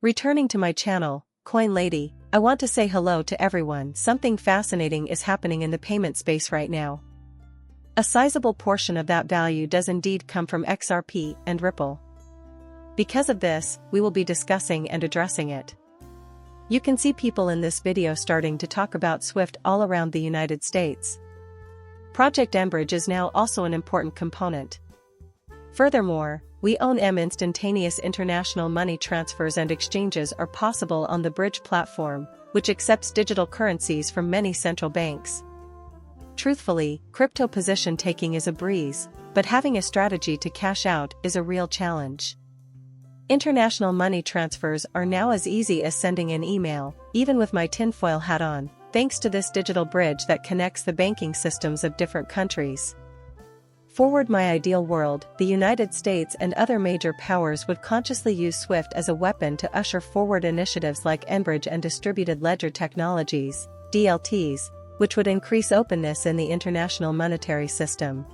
Returning to my channel, Coin Lady, I want to say hello to everyone. Something fascinating is happening in the payment space right now. A sizable portion of that value does indeed come from XRP and Ripple. Because of this, we will be discussing and addressing it. You can see people in this video starting to talk about SWIFT all around the United States. Project Enbridge is now also an important component. Furthermore, we own instantaneous international money transfers and exchanges are possible on the Bridge platform, which accepts digital currencies from many central banks. Truthfully, crypto position taking is a breeze, but having a strategy to cash out is a real challenge. International money transfers are now as easy as sending an email, even with my tinfoil hat on, thanks to this digital bridge that connects the banking systems of different countries. Forward my ideal world, the United States and other major powers would consciously use SWIFT as a weapon to usher forward initiatives like Enbridge and distributed ledger technologies, DLTs, which would increase openness in the international monetary system.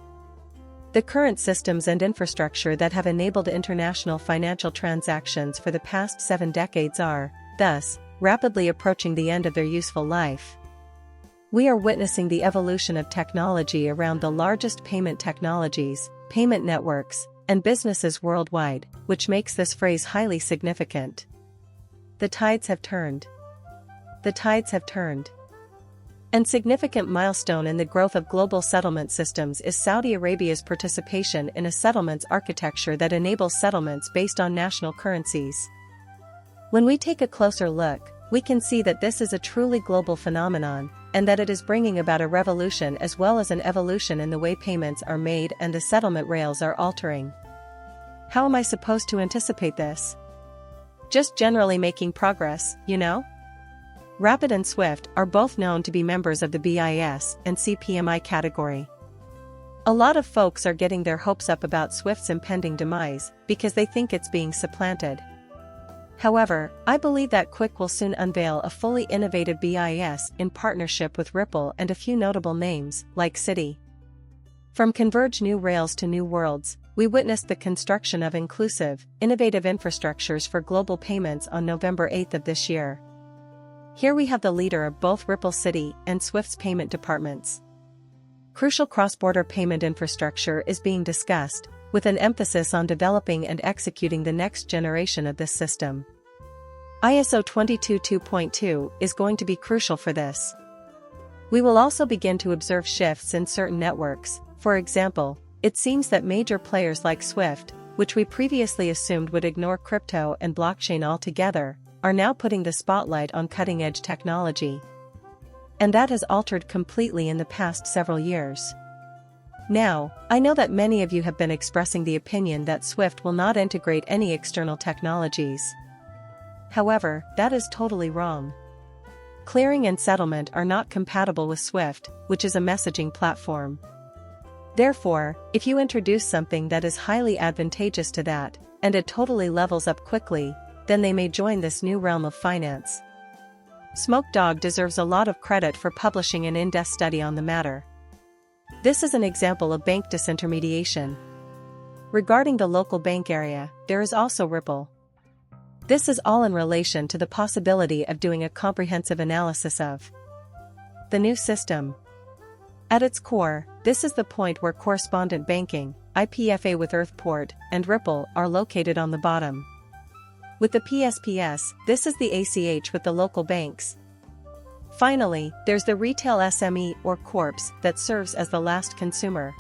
The current systems and infrastructure that have enabled international financial transactions for the past 7 decades are, thus, rapidly approaching the end of their useful life. We are witnessing the evolution of technology around the largest payment technologies, payment networks, and businesses worldwide, which makes this phrase highly significant. The tides have turned. The tides have turned. An significant milestone in the growth of global settlement systems is Saudi Arabia's participation in a settlements architecture that enables settlements based on national currencies. When we take a closer look, we can see that this is a truly global phenomenon, and that it is bringing about a revolution as well as an evolution in the way payments are made and the settlement rails are altering. How am I supposed to anticipate this? Just generally making progress, you know? Rapid and SWIFT are both known to be members of the BIS and CPMI category. A lot of folks are getting their hopes up about SWIFT's impending demise because they think it's being supplanted. However, I believe that Quick will soon unveil a fully innovative BIS in partnership with Ripple and a few notable names, like Citi. From converged new rails to new worlds, we witnessed the construction of inclusive, innovative infrastructures for global payments on November 8 of this year. Here we have the leader of both Ripple Citi and SWIFT's payment departments. Crucial cross-border payment infrastructure is being discussed, with an emphasis on developing and executing the next generation of this system. ISO 222.2 is going to be crucial for this. We will also begin to observe shifts in certain networks. For example, it seems that major players like SWIFT, which we previously assumed would ignore crypto and blockchain altogether, are now putting the spotlight on cutting-edge technology. And that has altered completely in the past several years. Now, I know that many of you have been expressing the opinion that SWIFT will not integrate any external technologies. However, that is totally wrong. Clearing and settlement are not compatible with SWIFT, which is a messaging platform. Therefore, if you introduce something that is highly advantageous to that, and it totally levels up quickly, then they may join this new realm of finance. Smoke Dog deserves a lot of credit for publishing an in-depth study on the matter. This is an example of bank disintermediation. Regarding the local bank area, there is also Ripple. This is all in relation to the possibility of doing a comprehensive analysis of the new system. At its core, this is the point where correspondent banking, IPFA with Earthport, and Ripple are located on the bottom. With the PSPS, this is the ACH with the local banks. Finally, there's the retail SME or corps that serves as the last consumer.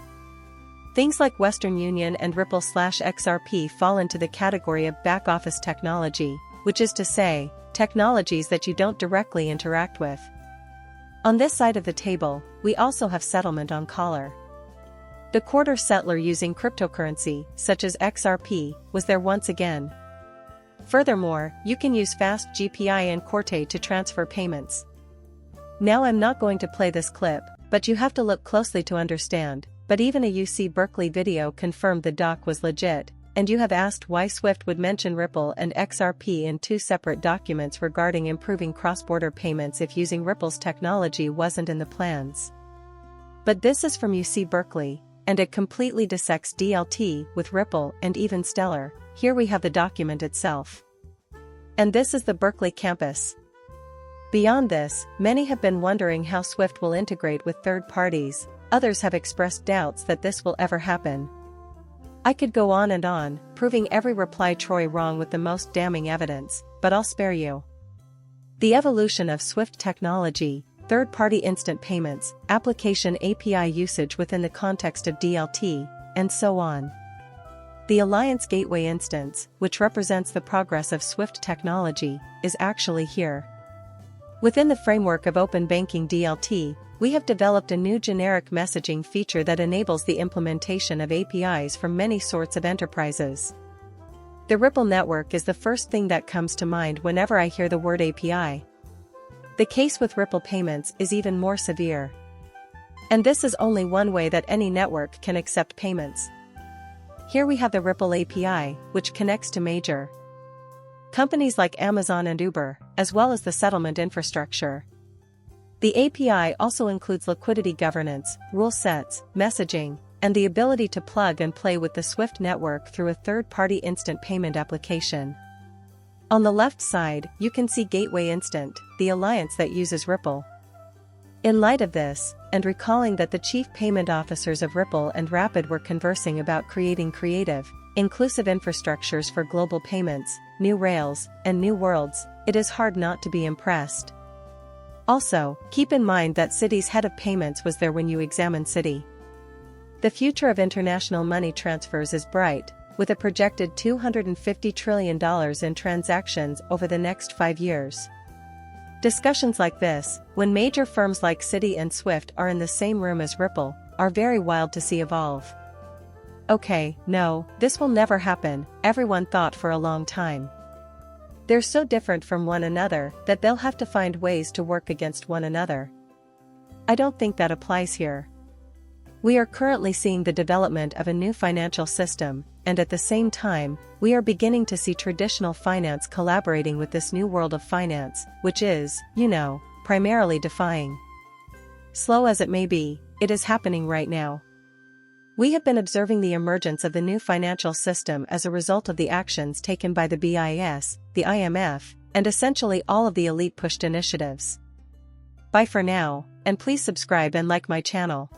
Things like Western Union and Ripple/XRP fall into the category of back-office technology, which is to say, technologies that you don't directly interact with. On this side of the table, we also have settlement on caller. The quarter settler using cryptocurrency, such as XRP, was there once again. Furthermore, you can use Fast GPI and Corte to transfer payments. Now I'm not going to play this clip, but you have to look closely to understand, but even a UC Berkeley video confirmed the doc was legit, and you have asked why SWIFT would mention Ripple and XRP in 2 separate documents regarding improving cross-border payments if using Ripple's technology wasn't in the plans. But this is from UC Berkeley, and it completely dissects DLT with Ripple and even Stellar. Here we have the document itself. And this is the Berkeley campus. Beyond this, many have been wondering how Swift will integrate with third parties, others have expressed doubts that this will ever happen. I could go on, proving every reply Troy wrong with the most damning evidence, but I'll spare you. The evolution of Swift technology, third-party instant payments, application API usage within the context of DLT, and so on. The Alliance Gateway instance, which represents the progress of Swift technology, is actually here. Within the framework of Open Banking DLT, we have developed a new generic messaging feature that enables the implementation of APIs from many sorts of enterprises. The Ripple network is the first thing that comes to mind whenever I hear the word API. The case with Ripple payments is even more severe. And this is only one way that any network can accept payments. Here we have the Ripple API, which connects to major companies like Amazon and Uber, as well as the settlement infrastructure. The API also includes liquidity governance, rule sets, messaging, and the ability to plug and play with the Swift network through a third-party instant payment application. On the left side, you can see Gateway Instant, the alliance that uses Ripple. In light of this, and recalling that the chief payment officers of Ripple and Rapid were conversing about creating creative, inclusive infrastructures for global payments, new rails, and new worlds, it is hard not to be impressed. Also, keep in mind that Citi's head of payments was there when you examine Citi. The future of international money transfers is bright, with a projected $250 trillion in transactions over the next 5 years. Discussions like this, when major firms like Citi and Swift are in the same room as Ripple, are very wild to see evolve. Okay, no, this will never happen, everyone thought for a long time. They're so different from one another that they'll have to find ways to work against one another. I don't think that applies here. We are currently seeing the development of a new financial system, and at the same time, we are beginning to see traditional finance collaborating with this new world of finance, which is, primarily defying. Slow as it may be, it is happening right now. We have been observing the emergence of the new financial system as a result of the actions taken by the BIS, the IMF, and essentially all of the elite pushed initiatives. Bye for now, and please subscribe and like my channel.